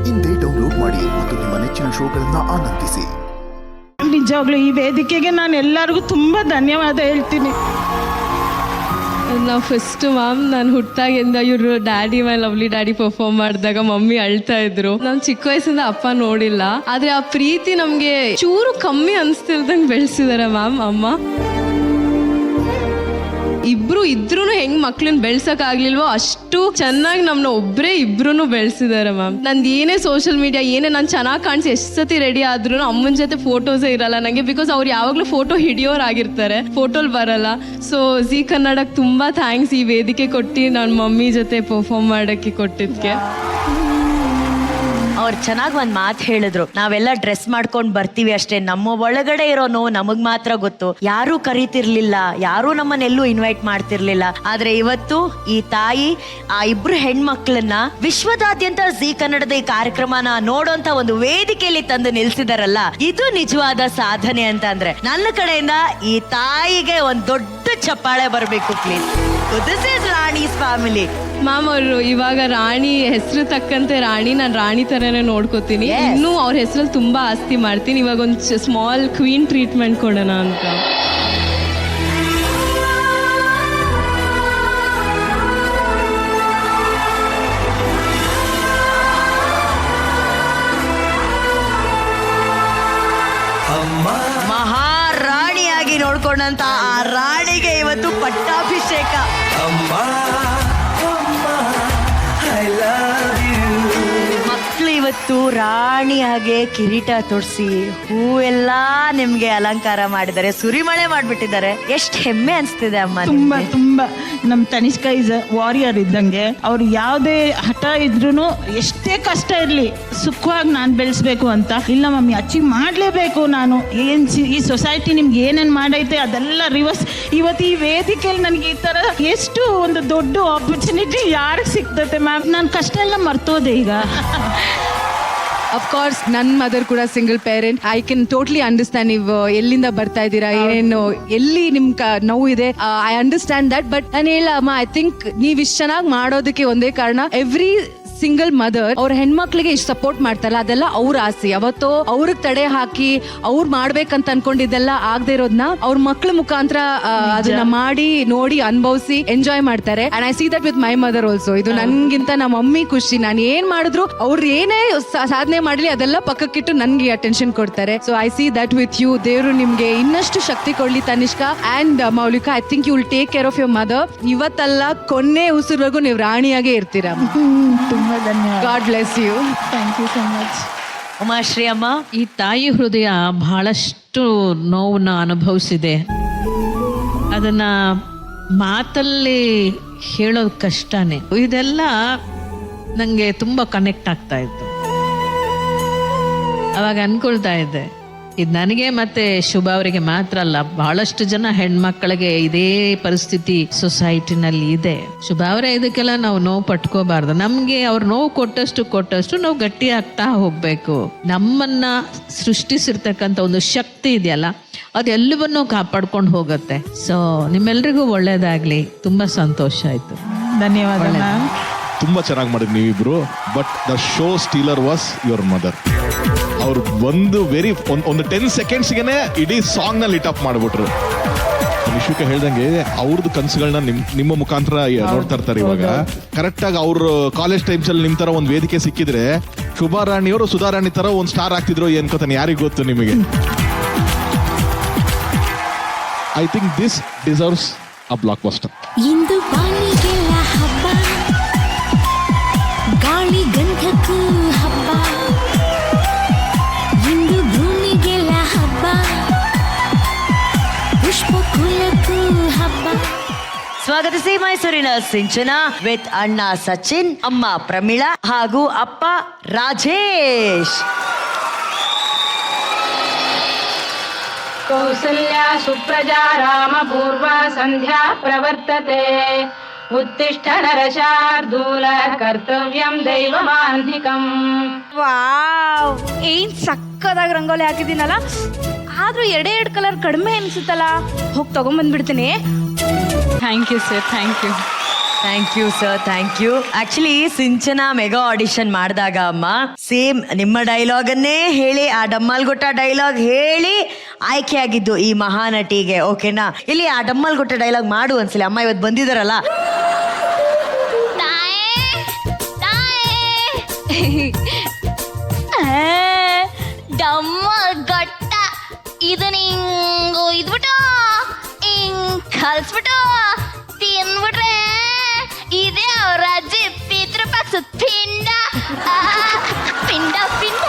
ಇಂದೇ ಡೌನ್ಲೋಡ್ ಮಾಡಿ ಮತ್ತು ನಿಮ್ಮ ನೆಚ್ಚಿನ ಶೋಗಳನ್ನ ಆನಂದಿಸಿ. ನಿಜವಾಗ್ಲೂ ಈ ವೇದಿಕೆಗೆ ನಾನು ಎಲ್ಲರಿಗೂ ತುಂಬ ಧನ್ಯವಾದ ಹೇಳ್ತೀನಿ. ನಾವು ಫಸ್ಟ್ ನಾನು ಹುಟ್ಟಾಗಿಂದ ಇವರು daddy my lovely daddy perform ಮಾಡಿದಾಗ ಮಮ್ಮಿ ಅಳ್ತಾ ಇದ್ರು. ನಾನು ಚಿಕ್ಕ ವಯಸ್ಸಿಂದ ಅಪ್ಪ ನೋಡಿಲ್ಲ, ಆದ್ರೆ ಆ ಪ್ರೀತಿ ನಮ್ಗೆ ಚೂರು ಕಮ್ಮಿ ಅನ್ಸ್ತಿಲ್ದಂಗೆ ಬೆಳೆಸಿದಾರೆ ಮ್ಯಾಮ್ ಅಮ್ಮ. ಇಬ್ರು ಇದ್ರೂ ಹೆಂಗ್ ಮಕ್ಳನ್ನ ಬೆಳ್ಸಕ್ ಆಗ್ಲಿಲ್ವೋ ಅಷ್ಟು ಚೆನ್ನಾಗಿ ನಮ್ನ ಒಬ್ರೇ ಇಬ್ರು ಬೆಳೆಸಿದಾರೆ ಮ್ಯಾಮ್. ನಂದು ಏನೇ ಸೋಷಿಯಲ್ ಮೀಡಿಯಾ ಏನೇ ನಾನು ಚೆನ್ನಾಗಿ ಕಾಣಿಸಿ ಎಷ್ಟು ಸತಿ ರೆಡಿ ಆದ್ರೂ ಅಮ್ಮನ ಜೊತೆ ಫೋಟೋಸೇ ಇರಲ್ಲ ನನಗೆ, ಬಿಕಾಸ್ ಅವ್ರು ಯಾವಾಗಲೂ ಫೋಟೋ ಹಿಡಿಯೋರಾಗಿರ್ತಾರೆ, ಫೋಟೋಲ್ ಬರಲ್ಲ. ಸೊ ಜಿ ಕನ್ನಡಕ್ಕೆ ತುಂಬಾ ಥ್ಯಾಂಕ್ಸ್ ಈ ವೇದಿಕೆ ಕೊಟ್ಟು ನನ್ನ ಮಮ್ಮಿ ಜೊತೆ ಪರ್ಫಾರ್ಮ್ ಮಾಡಕ್ಕೆ ಕೊಟ್ಟಿದ್ಕೆ. ಅವ್ರು ಚೆನ್ನಾಗಿ ಒಂದು ಮಾತು ಹೇಳಿದ್ರು, ನಾವೆಲ್ಲ ಡ್ರೆಸ್ ಮಾಡ್ಕೊಂಡು ಬರ್ತೀವಿ ಅಷ್ಟೇ, ನಮ್ಮ ಒಳಗಡೆ ಇರೋ ನೋವು ನಮಗ್ ಮಾತ್ರ ಗೊತ್ತು. ಯಾರೂ ಕರೀತಿರ್ಲಿಲ್ಲ, ಯಾರೂ ನಮ್ಮನ್ನೆಲ್ಲೂ ಇನ್ವೈಟ್ ಮಾಡ್ತಿರ್ಲಿಲ್ಲ. ಆದ್ರೆ ಇವತ್ತು ಈ ತಾಯಿ ಆ ಇಬ್ರು ಹೆಣ್ಮಕ್ಳನ್ನ ವಿಶ್ವದಾದ್ಯಂತ ಜಿ ಕನ್ನಡದ ಈ ಕಾರ್ಯಕ್ರಮನ ನೋಡೋಂತ ಒಂದು ವೇದಿಕೆಯಲ್ಲಿ ತಂದು ನಿಲ್ಸಿದಾರಲ್ಲ, ಇದು ನಿಜವಾದ ಸಾಧನೆ ಅಂತ ಅಂದ್ರೆ ನನ್ನ ಕಡೆಯಿಂದ ಈ ತಾಯಿಗೆ ಒಂದ್ ದೊಡ್ಡ ಚಪ್ಪಾಳೆ ಬರಬೇಕು please. This is Rani's family. Ma'am ಅವರು ಇವಾಗ ರಾಣಿ ಹೆಸರು ತಕ್ಕಂತೆ ರಾಣಿ, ನಾನು ರಾಣಿ ತರನೇ ನೋಡ್ಕೋತೀನಿ. ಇನ್ನೂ ಅವ್ರ ಹೆಸರಲ್ಲಿ ತುಂಬಾ ಆಸ್ತಿ ಮಾಡ್ತೀನಿ. ಇವಾಗ ಒಂದು ಸ್ಮಾಲ್ ಕ್ವೀನ್ ಟ್ರೀಟ್ಮೆಂಟ್ ಕೊಡೋಣ ಅಂತ. ಮಹಾರಾಣಿಯಾಗಿ ನೋಡ್ಕೊಂಡಂತ ಆ ರಾಣಿಗೆ ಇವತ್ತು ಪಟ್ಟಾಭಿಷೇಕ. ಮಕ್ಕಳು ಇವತ್ತು ರಾಣಿಯಾಗೆ ಕಿರೀಟ ತೊಡ್ಸಿ ಹೂವೆಲ್ಲ ನಿಮ್ಗೆ ಅಲಂಕಾರ ಮಾಡಿದ್ದಾರೆ, ಸುರಿಮಳೆ ಮಾಡ್ಬಿಟ್ಟಿದ್ದಾರೆ. ಎಷ್ಟು ಹೆಮ್ಮೆ ಅನ್ಸ್ತಿದೆ ಅಮ್ಮ. ತುಂಬಾ ತುಂಬಾ ನಮ್ ತನಿಷ್ಕಾ ಇಸ್ ವಾರಿಯರ್ ಇದ್ದಂಗೆ. ಅವ್ರು ಯಾವುದೇ ಹಠ ಇದ್ರೂ ಎಷ್ಟೇ ಕಷ್ಟ ಇರ್ಲಿ ಸುಖವಾಗಿ ನಾನು ಬೆಳೆಸ್ಬೇಕು ಅಂತ, ಇಲ್ಲ ಮಮ್ಮಿ ಅಚೀವ್ ಮಾಡ್ಲೇಬೇಕು ನಾನು. ಈ ಸೊಸೈಟಿ ನಿಮ್ಗೆ ಏನೇನ್ ಮಾಡೈತೆ ಅದೆಲ್ಲ ರಿವರ್ಸ್. ಇವತ್ತು ಈ ವೇದಿಕೆಯಲ್ಲಿ ನನಗೆ ಈ ತರ ಎಷ್ಟು ಒಂದು ದೊಡ್ಡ ಆಪರ್ಚುನಿಟಿ ಯಾರಿಗೆ ಸಿಗ್ತದೆ ಮ್ಯಾಮ್. ನಾನು ಕಷ್ಟ ಎಲ್ಲ ಮರ್ತೋದೆ ಈಗ. ಅಫ್ಕೋರ್ಸ್ ನನ್ನ ಮದರ್ ಕೂಡ single parent. I can totally understand ನೀವು ಎಲ್ಲಿಂದ ಬರ್ತಾ ಇದ್ದೀರಾ, ಏನೇನು ಎಲ್ಲಿ ನಿಮ್ ನೋವು ಇದೆ. I understand that. ಬಟ್ ನಾನು ಹೇಳಮ್ಮ, ಐ ಥಿಂಕ್ ನೀವು ಇಷ್ಟು ಚೆನ್ನಾಗಿ ಮಾಡೋದಕ್ಕೆ ಒಂದೇ ಕಾರಣ, ಎವ್ರಿ ಸಿಂಗಲ್ ಮದರ್ ಅವ್ರ ಹೆಣ್ಮಕ್ಳಿಗೆ ಇಷ್ಟು ಸಪೋರ್ಟ್ ಮಾಡ್ತಾರಲ್ಲ ಅದೆಲ್ಲ ಅವ್ರ ಆಸೆ. ಅವತ್ತು ಅವ್ರಿಗೆ ತಡೆ ಹಾಕಿ ಅವ್ರು ಮಾಡ್ಬೇಕಂತ ಅನ್ಕೊಂಡಿದ್ದೆಲ್ಲ ಆಗದೆ ಇರೋದನ್ನ ಅವ್ರ ಮಕ್ಳ ಮುಖಾಂತರ ಅದನ್ನ ಮಾಡಿ ನೋಡಿ ಅನುಭವಿಸಿ ಎಂಜಾಯ್ ಮಾಡ್ತಾರೆ. And I see that with my mother also. ಇದು ನನ್ಗಿಂತ ನಮ್ಮ ಮಮ್ಮಿ ಖುಷಿ. ನಾನು ಏನ್ ಮಾಡಿದ್ರು ಅವ್ರು ಏನೇ ಸಾಧನೆ ಮಾಡ್ಲಿ ಅದೆಲ್ಲ ಪಕ್ಕಕ್ಕಿಟ್ಟು ನನ್ಗೆ ಅಟೆನ್ಷನ್ ಕೊಡ್ತಾರೆ. So I see that with you. ದೇವ್ರು ನಿಮ್ಗೆ ಇನ್ನಷ್ಟು ಶಕ್ತಿ ಕೊಡ್ಲಿ Tanishka and Maulika. I think you will take care of your mother. ಇವತ್ತಲ್ಲ ಕೊನೆ ಉಸಿರ್ವರೆಗೂ ನೀವು ರಾಣಿಯಾಗೇ ಇರ್ತೀರಾ. God bless you. Thank you so much. Umashree ಅಮ್ಮ, ಈ ತಾಯಿ ಹೃದಯ ಬಹಳಷ್ಟು ನೋವನ್ನ ಅನುಭವಿಸಿದೆ. ಅದನ್ನ ಮಾತಲ್ಲಿ ಹೇಳೋದು ಕಷ್ಟನೇ. ಇದೆಲ್ಲ ನನಗೆ ತುಂಬ ಕನೆಕ್ಟ್ ಆಗ್ತಾ ಇತ್ತು. ಅವಾಗ ಅನ್ಕೊಳ್ತಾ ಇದ್ದೆ, ಇದು ನನಗೆ ಮತ್ತೆ ಶುಭ ಅವರಿಗೆ ಮಾತ್ರ ಅಲ್ಲ, ಬಹಳಷ್ಟು ಜನ ಹೆಣ್ಮಕ್ಳಿಗೆ ಇದೇ ಪರಿಸ್ಥಿತಿ ಸೊಸೈಟಿನಲ್ಲಿ ಇದೆ. ಶುಭ ಅವರೇ ಇದಕ್ಕೆಲ್ಲ ನಾವು ನೋವು ಪಟ್ಕೋಬಾರ್ದು. ನಮ್ಗೆ ಅವ್ರು ನೋವು ಕೊಟ್ಟಷ್ಟು ನಾವು ಗಟ್ಟಿ ಆಗ್ತಾ ಹೋಗ್ಬೇಕು. ನಮ್ಮನ್ನ ಸೃಷ್ಟಿಸಿರ್ತಕ್ಕಂಥ ಒಂದು ಶಕ್ತಿ ಇದೆಯಲ್ಲ, ಅದೆಲ್ಲವನ್ನೂ ಕಾಪಾಡ್ಕೊಂಡು ಹೋಗುತ್ತೆ. ಸೊ ನಿಮ್ಮೆಲ್ರಿಗೂ ಒಳ್ಳೇದಾಗ್ಲಿ. ತುಂಬಾ ಸಂತೋಷ ಆಯ್ತು. ಧನ್ಯವಾದ ಮ್ಯಾಮ್. ತುಂಬಾ ಚೆನ್ನಾಗಿ ಮಾಡಿದ್ರಿ ನೀವಿಬ್ರು. But the show stealer was your mother. ಅವ್ರು ಒಂದು 10 ಸೆಕೆಂಡ್ಸ್ಗೆ ಇಡೀ ಸಾಂಗ್ ನ ಲಿಟ್ ಅಪ್ ಮಾಡ್ಬಿಟ್ರು. ವಿಶ್ವಕ್ಕೆ ಹೇಳ್ದಂಗೆ ಅವ್ರದ್ದು ಕನಸುಗಳನ್ನ ನಿಮ್ಮ ಮುಖಾಂತರ ನೋಡ್ತಾ ಇರ್ತಾರೆ. ಇವಾಗ ಕರೆಕ್ಟ್ ಆಗಿ ಅವ್ರ ಕಾಲೇಜ್ ಟೈಮ್ಸ್ ಅಲ್ಲಿ ನಿಮ್ ತರ ಒಂದು ವೇದಿಕೆ ಸಿಕ್ಕಿದ್ರೆ ಶುಭಾ ರಾಣಿಯವರು ಸುಧಾರಾಣಿ ತರ ಒಂದು ಸ್ಟಾರ್ ಆಗ್ತಿದ್ರು ಅನ್ಕೋತಾನೆ, ಯಾರಿಗ್ ಗೊತ್ತು ನಿಮಗೆ. I think this deserves a blockbuster. ಇಂದು ಬಾನಿಗೆಲ್ಲ ಹಬ್ಬ, ಗಾಳಿ ಗಂಧಕ್ಕೂ ಹಬ್ಬ, ಇಂದು ಭೂಮಿಗೆಲ್ಲ ಹಬ್ಬ, ಪುಷ್ಪ ಕುಲಕ್ಕೂ ಹಬ್ಬ. ಸ್ವಾಗತಿಸಿ ಮೈಸೂರಿನ ಸಿಂಚನ ವಿತ್ ಅಣ್ಣ ಸಚಿನ್, ಅಮ್ಮ ಪ್ರಮೀಳಾ ಹಾಗೂ ಅಪ್ಪ ರಾಜೇಶ್. ಕೌಸಲ್ಯಾ ಸುಪ್ರಜಾ ರಾಮ ಪೂರ್ವ ಸಂಧ್ಯಾ ಪ್ರವರ್ತತೆ. ಉತ್ತಿಷ್ಠ ನರಶಾರ್ದೂಲ ಕರ್ತವ್ಯಂ ದೈವಮಾನ್ಹಿಕಂ. ವಾವ್, ಏನ್ ಸಕ್ಕದಾಗಿ ರಂಗೋಲಿ ಹಾಕಿದ್ದೀನಲ್ಲ. ಆದ್ರೂ ಎರಡೆರಡು ಕಲರ್ ಕಡಿಮೆ ಅನ್ಸುತ್ತಲ್ಲ. ಹೋಗಿ ತಗೊಂಡ್ಬಂದ್ಬಿಡ್ತೀನಿ. Thank you sir, thank you. Thank you sir, thank you. Actually Sinchana mega audition ಮಾಡಿದಾಗ ಅಮ್ಮ ಸೇಮ್ ನಿಮ್ಮ ಡೈಲಾಗನ್ನೇ ಹೇಳಿ, ಆ ಡಮ್ಮಲ್ಗುಟ್ಟ ಡೈಲಾಗ್ ಹೇಳಿ ಆಯ್ಕೆ ಆಗಿದ್ದು ಈ ಮಹಾನಟಿಗೆ. ಓಕೆನಾ? ಇಲ್ಲಿ ಆ ಡಮ್ಮಲ್ಗುಟ್ಟ ಡೈಲಾಗ್ ಮಾಡು ಅನ್ಸಲಿ. ಅಮ್ಮ ಇವತ್ತು ಬಂದಿದಾರಲ್ಲ. ಡಮ್ಮ ಗಟ್ಟ ಇದನ್ನ ಹಿಂಗು ಇದ್ಬಿಟ್ಟು ಹಿಂಗ್ ಕಲ್ಸ್ಬಿಟ್ಟು ತಿನ್ಬಿಟ್ರೆ ಇದೇ ಅವ್ರ ಅಜ್ಜಿ ಪಿತೃಪಕ್ಷ ಪಿಂಡ ಪಿಂಡ ಪಿಂಡ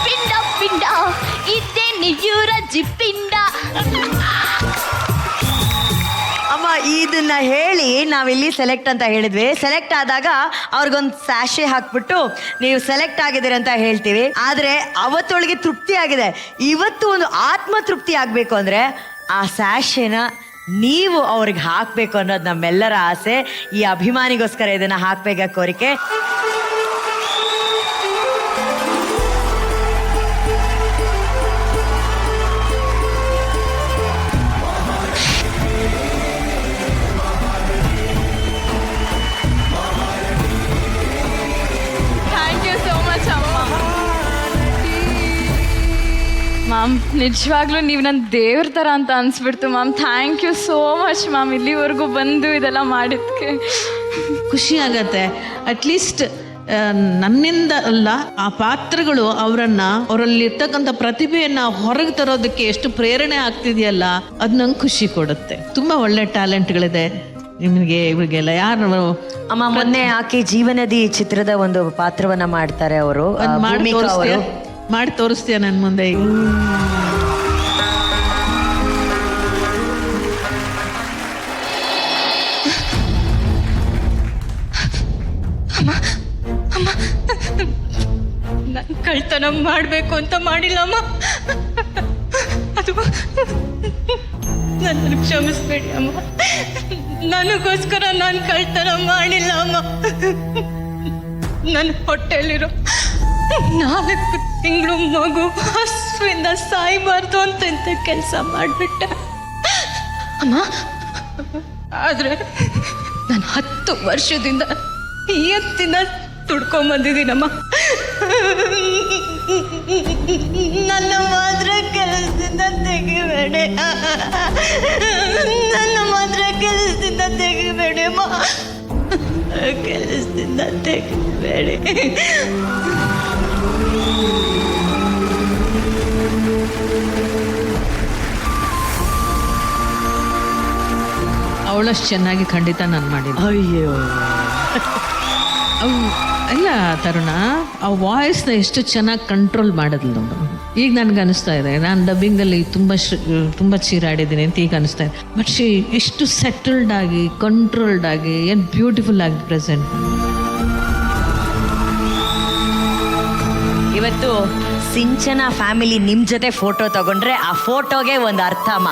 ಪಿಂಡ ಪಿಂಡ ಇದೇ ಇವ್ರ ಅಜ್ಜಿ ಪಿಂಡ. ಅಮ್ಮ ಇದನ್ನ ಹೇಳಿ ನಾವಿಲ್ಲಿ ಸೆಲೆಕ್ಟ್ ಅಂತ ಹೇಳಿದ್ವಿ. ಸೆಲೆಕ್ಟ್ ಆದಾಗ ಅವ್ರಿಗೊಂದು ಸ್ಯಾಶೆ ಹಾಕ್ಬಿಟ್ಟು ನೀವು ಸೆಲೆಕ್ಟ್ ಆಗಿದ್ದೀರಿ ಅಂತ ಹೇಳ್ತೀವಿ. ಆದ್ರೆ ಅವತ್ತೊಳಗೆ ತೃಪ್ತಿ ಆಗಿದೆ. ಇವತ್ತು ಒಂದು ಆತ್ಮ ತೃಪ್ತಿ ಆಗ್ಬೇಕು ಅಂದ್ರೆ ಆ ಸ್ಯಾಶೆನ ನೀವು ಅವ್ರಿಗೆ ಹಾಕ್ಬೇಕು ಅನ್ನೋದು ನಮ್ಮೆಲ್ಲರ ಆಸೆ. ಈ ಅಭಿಮಾನಿಗೋಸ್ಕರ ಇದನ್ನ ಹಾಕ್ಬೇಕ ಕೋರಿಕೆ. ಥ್ಯಾಂಕ್ ಯು ಸೋ ಮಚ್ ಅಮ್ಮ. ಮ್ಯಾಮ್ ನಿಜವಾಗ್ಲೂ ನೀವು ನನ್ನ ದೇವ್ರ ಥರ ಅಂತ ಅನ್ಸ್ಬಿಡ್ತು ma'am. Thank you so much ma'am, ಇಲ್ಲಿವರೆಗೂ ಬಂದು ಇದೆಲ್ಲ ಮಾಡಿದ್ದಕ್ಕೆ. ಖುಷಿ ಆಗತ್ತೆ. ಅಟ್ಲೀಸ್ಟ್ ನನ್ನಿಂದ ಅಲ್ಲ, ಆ ಪಾತ್ರಗಳು ಅವರಲ್ಲಿ ಇರ್ತಕ್ಕಂಥ ಪ್ರತಿಭೆಯನ್ನ ಹೊರಗೆ ತರೋದಕ್ಕೆ ಎಷ್ಟು ಪ್ರೇರಣೆ ಆಗ್ತಿದೆಯಲ್ಲ, ಅದು ನಂಗೆ ಖುಷಿ ಕೊಡುತ್ತೆ. ತುಂಬಾ ಒಳ್ಳೆ ಟ್ಯಾಲೆಂಟ್ಗಳಿದೆ ನಿಮಗೆ. ಇವಾಗೆಲ್ಲ ಯಾರು ಅಮ್ಮ ಮೊನ್ನೆ ಆಕೆ ಜೀವನದಿ ಚಿತ್ರದ ಒಂದು ಪಾತ್ರವನ್ನ ಮಾಡ್ತಾರೆ ಅವರು. ಮಾಡಿ ತೋರಿಸ್ತೀಯ ನನ್ನ ಮುಂದೆ? ನಾನು ಕಳ್ತನ ಮಾಡಬೇಕು ಅಂತ ಮಾಡಿಲ್ಲ ಅಮ್ಮ. ಅದು ನನ್ನನ್ನು ಕ್ಷಮಿಸ್ಬೇಡಿ ಅಮ್ಮ. ನನಗೋಸ್ಕರ ನಾನು ಕಳ್ತನ ಮಾಡಿಲ್ಲ ಅಮ್ಮ. ನನ್ನ ಹೊಟ್ಟೆಲಿರೋ 4 ತಿಂಗಳು ಮಗು ಹಸುವಿಂದ ಸಾಯ್ಬಾರ್ದು ಅಂತ ಕೆಲಸ ಮಾಡಿಬಿಟ್ಟೆ ಅಮ್ಮ. ಆದ್ರೆ ನಾನು 10 ವರ್ಷದಿಂದ ಎತ್ತಿನ ತುಡ್ಕೊಂಬಂದಿದ್ದೀನಮ್ಮ. ನನ್ನ ಮಾತ್ರ ಕೆಲಸದಿಂದ ತೆಗಿಬೇಡಿ, ನನ್ನ ಮಾತ್ರ ಕೆಲಸದಿಂದ ತೆಗಿಬೇಡಿಮ್ಮ, ಕೆಲಸದಿಂದ ತೆಗಿಬೇಡಿ. ಅವಳಷ್ಟು ಚೆನ್ನಾಗಿ ಖಂಡಿತ ನಾನು ಮಾಡಿದ್ದೆ. ಅಯ್ಯೋ ಇಲ್ಲ ತರುಣ, ಆ ವಾಯ್ಸ್ನ ಎಷ್ಟು ಚೆನ್ನಾಗಿ ಕಂಟ್ರೋಲ್ ಮಾಡಿದ್ಲು ನೋಡು. ಈಗ ನನ್ಗೆ ಅನಿಸ್ತಾ ಇದೆ, ನಾನು ಡಬ್ಬಿಂಗಲ್ಲಿ ತುಂಬ ಚೀರಾಡಿದ್ದೀನಿ ಅಂತ ಈಗ ಅನಿಸ್ತಾ ಇದೆ. ಬಟ್ ಎಷ್ಟು ಸೆಟಲ್ಡ್ ಆಗಿ, ಕಂಟ್ರೋಲ್ಡ್ ಆಗಿ, ಏನು ಬ್ಯೂಟಿಫುಲ್ ಆಗಿ ಪ್ರೆಸೆಂಟ್. ಇವತ್ತು ಸಿಂಚನ ಫ್ಯಾಮಿಲಿ ನಿಮ್ಮ ಜೊತೆ ಫೋಟೋ ತಗೊಂಡ್ರೆ ಆ ಫೋಟೋಗೆ ಒಂದು ಅರ್ಥ ಅಮ್ಮ.